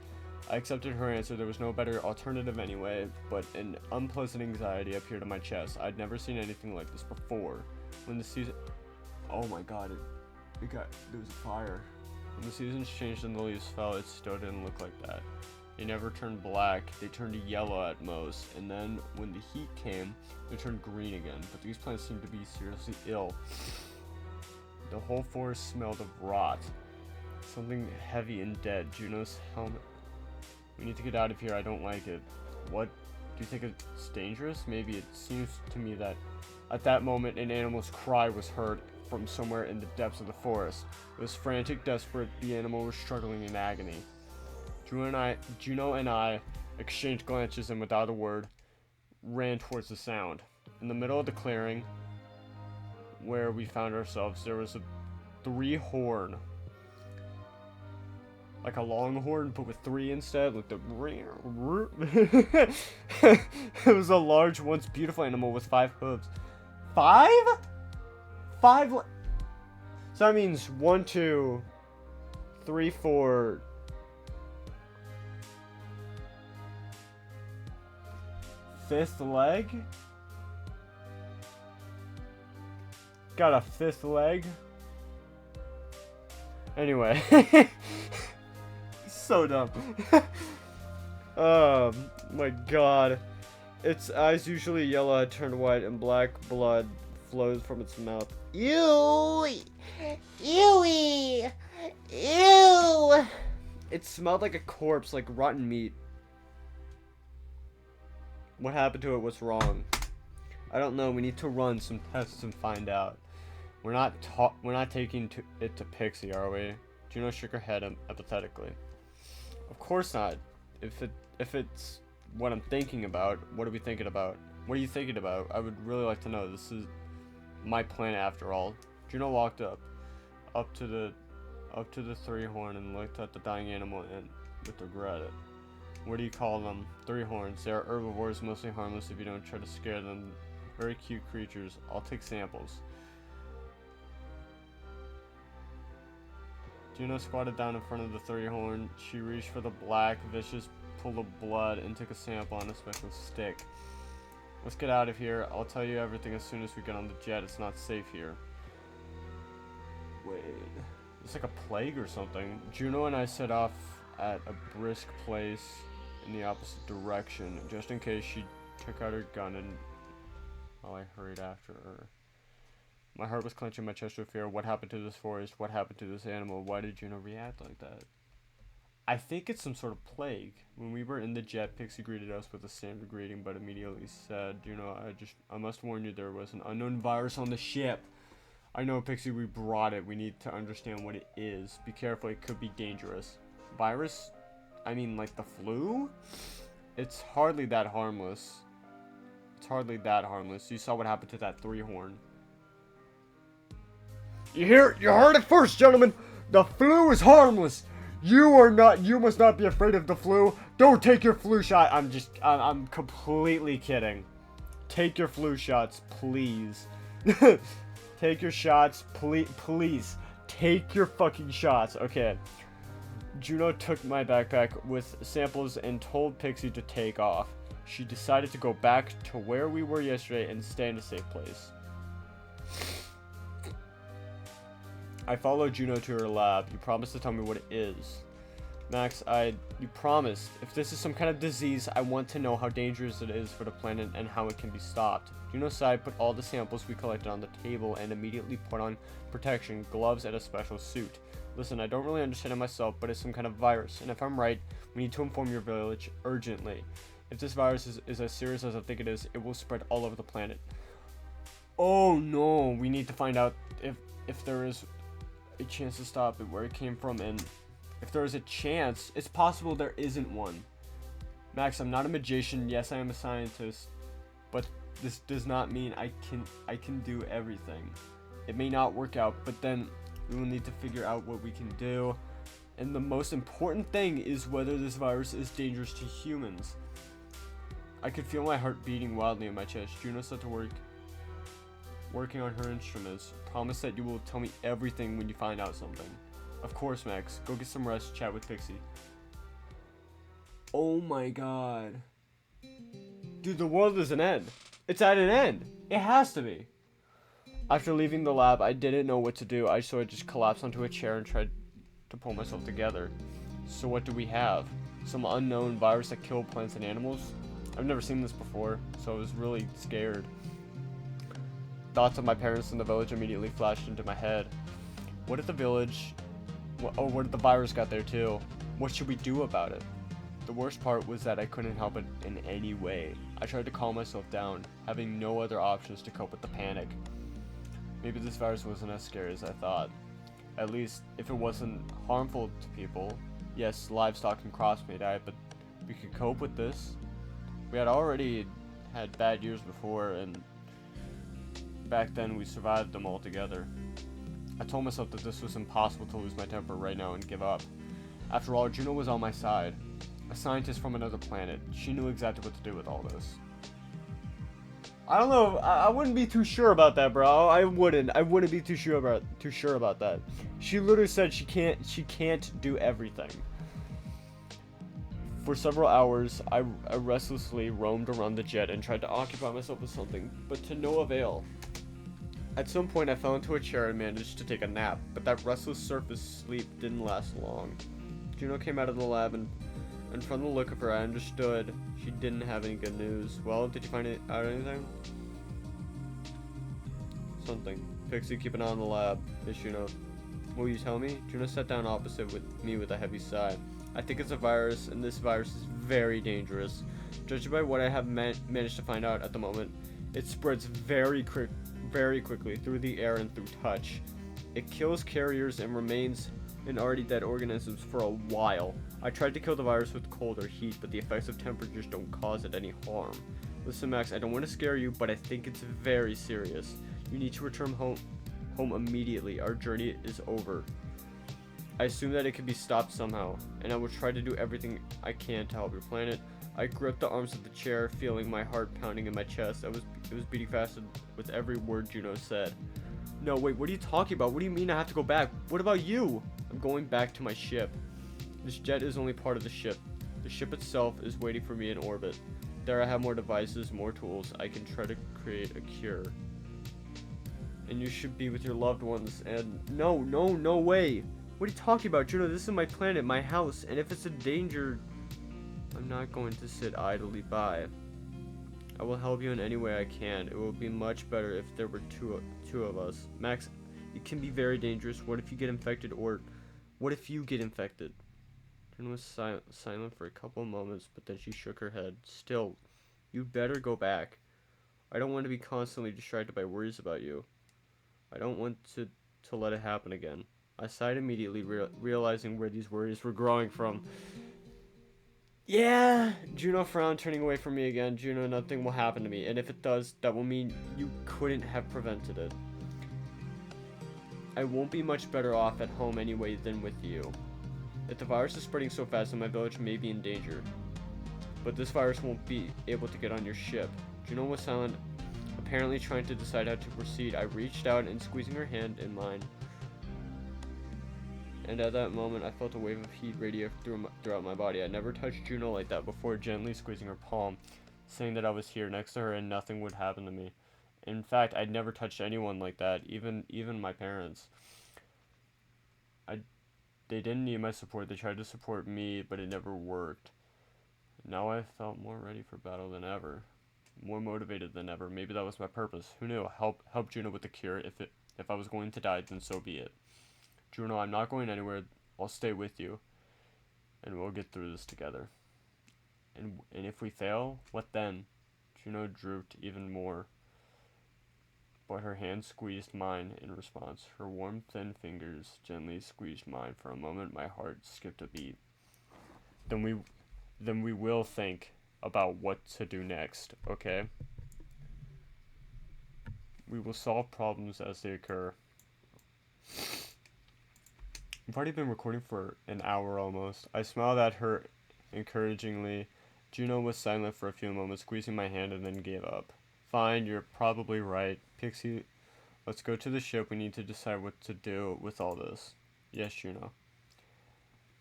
I accepted her answer. There was no better alternative anyway, but an unpleasant anxiety appeared on my chest. I'd never seen anything like this before. When the season... Oh my god. there was a fire. When the seasons changed and the leaves fell, it still didn't look like that. They never turned black, they turned yellow at most, and then when the heat came, they turned green again. But these plants seemed to be seriously ill. The whole forest smelled of rot. Something heavy and dead. Juno's helmet. We need to get out of here, I don't like it. What? Do you think it's dangerous? Maybe. It seems to me that at that moment an animal's cry was heard from somewhere in the depths of the forest. It was frantic, desperate. The animal was struggling in agony. Juno and I exchanged glances and without a word ran towards the sound. In the middle of the clearing where we found ourselves, there was a 3-horn. Like a longhorn, but with 3 instead. Like the it was a large, once beautiful animal with 5 hooves. 5? 5? So that means 1, 2, 3, 4. Fifth leg? Got a 5th leg? Anyway. So dumb. Oh my god. Its eyes, usually yellow, had turned white and black blood flows from its mouth. Ew! Ew! Ew! It smelled like a corpse, like rotten meat. What happened to it? What's wrong? I don't know. We need to run some tests and find out. We're not taking it to Pixie, are we? Juno shook her head apathetically. Of course not. If it's what I'm thinking about, what are we thinking about? What are you thinking about? I would really like to know. This is my plan after all. Juno walked up to the 3-horn and looked at the dying animal and with regret. What do you call them? 3-horns. They are herbivores, mostly harmless if you don't try to scare them. Very cute creatures. I'll take samples. Juno squatted down in front of the 3-horn. She reached for the black, vicious pool of blood and took a sample on a special stick. Let's get out of here. I'll tell you everything as soon as we get on the jet. It's not safe here. Wait. It's like a plague or something. Juno and I set off at a brisk pace in the opposite direction, just in case she took out her gun and I hurried after her. My heart was clenching my chest with fear. What happened to this forest? What happened to this animal? Why did Juno react like that? I think it's some sort of plague. When we were in the jet, Pixie greeted us with a standard greeting, but immediately said, Juno, I must warn you, there was an unknown virus on the ship. I know, Pixie, we brought it. We need to understand what it is. Be careful, it could be dangerous. Virus? I mean, like the flu? It's hardly that harmless. It's hardly that harmless. You saw what happened to that 3-horn. You heard it first, gentlemen. The flu is harmless. You must not be afraid of the flu. Don't take your flu shot. I'm completely kidding. Take your flu shots, please. Take your shots, please. Take your fucking shots. Okay. Juno took my backpack with samples and told Pixie to take off. She decided to go back to where we were yesterday and stay in a safe place. I followed Juno to her lab. You promised to tell me what it is. Max, you promised. If this is some kind of disease, I want to know how dangerous it is for the planet and how it can be stopped. Juno sighed, put all the samples we collected on the table, and immediately put on protection, gloves, and a special suit. Listen, I don't really understand it myself, but it's some kind of virus, and if I'm right, we need to inform your village urgently. If this virus is as serious as I think it is, it will spread all over the planet. Oh no, we need to find out if there is a chance to stop it, where it came from, and if there is a chance, it's possible there isn't one. Max, I'm not a magician. Yes, I am a scientist, but this does not mean I can do everything. It may not work out, but then we will need to figure out what we can do. And the most important thing is whether this virus is dangerous to humans. I could feel my heart beating wildly in my chest. Juno set to work, working on her instruments. Promise that you will tell me everything when you find out something. Of course, Max. Go get some rest, chat with Pixie. Oh my god. Dude, the world is an end. It's at an end. It has to be. After leaving the lab, I didn't know what to do, so I just collapsed onto a chair and tried to pull myself together. So what do we have? Some unknown virus that killed plants and animals? I've never seen this before, so I was really scared. Thoughts of my parents in the village immediately flashed into my head. What if the village... what if the virus got there too? What should we do about it? The worst part was that I couldn't help it in any way. I tried to calm myself down, having no other options to cope with the panic. Maybe this virus wasn't as scary as I thought. At least, if it wasn't harmful to people. Yes, livestock and crops may die, but we could cope with this. We had already had bad years before, and back then we survived them all together. I told myself that this was impossible to lose my temper right now and give up. After all, JUNO was on my side. A scientist from another planet. She knew exactly what to do with all this. I don't know. I wouldn't be too sure about that, bro. I wouldn't be too sure about that. She literally said she can't do everything. For several hours, I restlessly roamed around the jet and tried to occupy myself with something, but to no avail. At some point, I fell into a chair and managed to take a nap, but that restless surface sleep didn't last long. JUNO came out of the lab, and from the look of her, I understood she didn't have any good news. Well, did you find out anything? Something. Pixie, keep an eye on the lab. Yes, JUNO. Will you tell me? JUNO sat down opposite me with a heavy sigh. I think it's a virus, and this virus is very dangerous. Judging by what I have managed to find out at the moment, it spreads very quickly through the air and through touch. It kills carriers and remains in already dead organisms for a while. I tried to kill the virus with cold or heat, but the effects of temperatures don't cause it any harm. Listen, Max, I don't want to scare you, but I think it's very serious. You need to return home immediately. Our journey is over. I assume that it can be stopped somehow, and I will try to do everything I can to help your planet. I gripped the arms of the chair, feeling my heart pounding in my chest. It was beating faster with every word JUNO said. No, wait, what are you talking about? What do you mean I have to go back? What about you? I'm going back to my ship. This jet is only part of the ship. The ship itself is waiting for me in orbit. There I have more devices, more tools. I can try to create a cure. And you should be with your loved ones, and no way. What are you talking about, JUNO? This is my planet, my house, and if it's a danger, I'm not going to sit idly by. I will help you in any way I can. It will be much better if there were two of us. Max, it can be very dangerous. What if you get infected, or what if you get infected? JUNO was silent for a couple of moments, but then she shook her head. Still, you'd better go back. I don't want to be constantly distracted by worries about you. I don't want to let it happen again. I sighed immediately, realizing where these worries were growing from. Yeah, JUNO frowned, turning away from me again. JUNO, nothing will happen to me, and if it does, that will mean you couldn't have prevented it. I won't be much better off at home anyway than with you. If the virus is spreading so fast, then my village may be in danger. But this virus won't be able to get on your ship. JUNO was silent, apparently trying to decide how to proceed. I reached out and squeezing her hand in mine. And at that moment, I felt a wave of heat radiate throughout my body. I never touched JUNO like that before, gently squeezing her palm, saying that I was here next to her and nothing would happen to me. In fact, I'd never touched anyone like that, even my parents. They didn't need my support. They tried to support me, but it never worked. Now I felt more ready for battle than ever, more motivated than ever. Maybe that was my purpose. Who knew? Help JUNO with the cure. If I was going to die, then so be it. JUNO, I'm not going anywhere. I'll stay with you, and we'll get through this together. And if we fail, what then? JUNO drooped even more, but her hand squeezed mine in response. Her warm, thin fingers gently squeezed mine. For a moment, my heart skipped a beat. Then we will think about what to do next, okay? We will solve problems as they occur. We've already been recording for an hour almost. I smiled at her encouragingly. JUNO was silent for a few moments, squeezing my hand, and then gave up. Fine, you're probably right. Pixie, let's go to the ship. We need to decide what to do with all this. Yes, JUNO.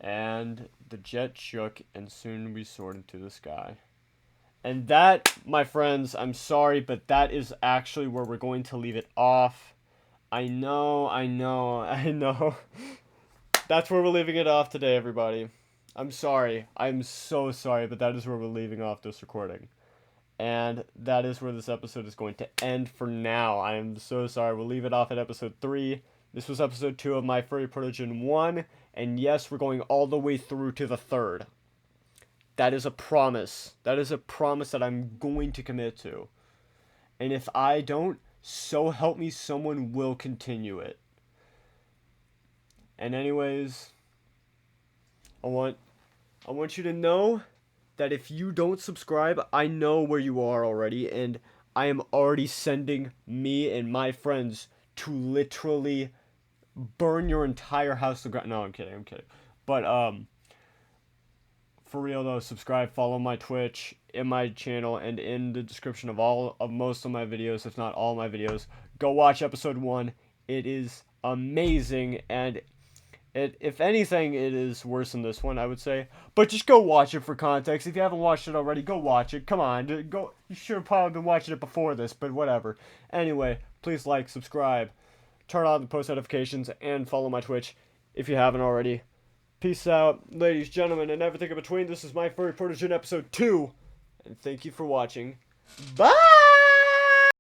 And the jet shook, and soon we soared into the sky. And that, my friends, I'm sorry, but that is actually where we're going to leave it off. I know, I know, I know. That's where we're leaving it off today, everybody. I'm sorry. I'm so sorry, but that is where we're leaving off this recording. And that is where this episode is going to end for now. I am so sorry. We'll leave it off at episode 3. This was episode 2 of my Furry Protogen 1. And yes, we're going all the way through to the 3rd. That is a promise. That is a promise that I'm going to commit to. And if I don't, so help me, someone will continue it. And anyways, I want you to know that if you don't subscribe, I know where you are already, and I am already sending me and my friends to literally burn your entire house to ground. No, I'm kidding. But for real though, subscribe, follow my Twitch, in my channel, and in the description of most of my videos, if not all my videos. Go watch episode 1. It is amazing, and if anything, it is worse than this one, I would say. But just go watch it for context. If you haven't watched it already, go watch it. Come on, go. You should have probably been watching it before this, but whatever. Anyway, please like, subscribe, turn on the post notifications, and follow my Twitch if you haven't already. Peace out, ladies, gentlemen, and everything in between. This is my Furry Protogen episode 2, and thank you for watching. Bye!